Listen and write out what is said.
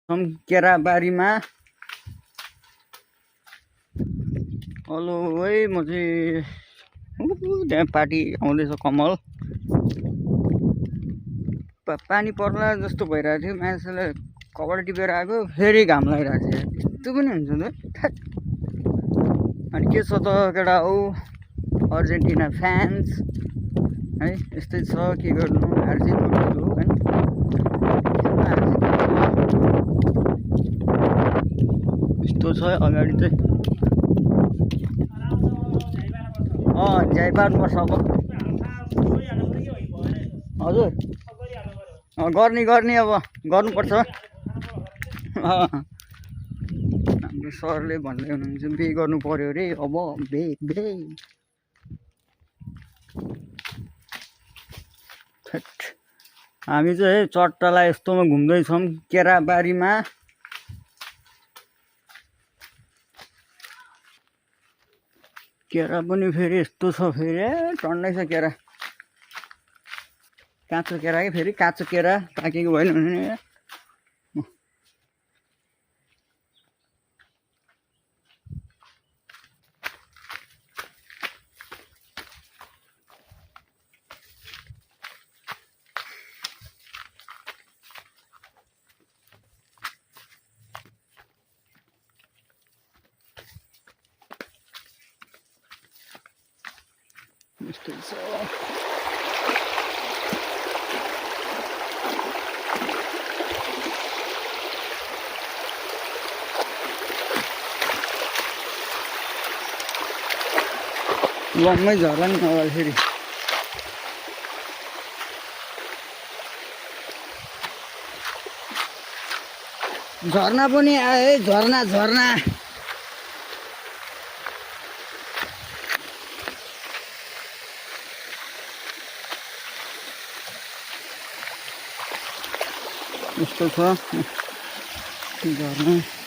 केराबारीमा hello है म चाहिँ त्यहाँ पार्टी आउँदैछ कमल पानी पर्ला जस्तो भइरहेको थियो मान्छेले कपाल टिपेर आएको फेरि घाम लागिरहेको थियो यस्तो पनि हुन्छ नि अनि के छ त केटा हो अर्जेन्टिना फ्यान्स है यस्तै छ के गर्नु अर्जेन्टिना हो हैन यस्तो छ अगाडि चाहिँ झ्याइ पार्नुपर्छ अब हजुर गर्ने अब गर्नुपर्छ हाम्रो सरले भन्दै हुनुहुन्छ बे गर्नु पर्यो अरे अब बे हामी चाहिँ चट्टालाई यस्तोमा घुम्दैछौँ केराबारीमा केरा पनि फेरि यस्तो छ फेरि टन्नै छ केरा काँचो केरा कि फेरि काँचो केरा पाकेको भएन भने यस्तो छ लम्मै झर्ला नि अगाडि फेरि झर्ना पनि आयो है झर्ना यस्तो छ झर्ना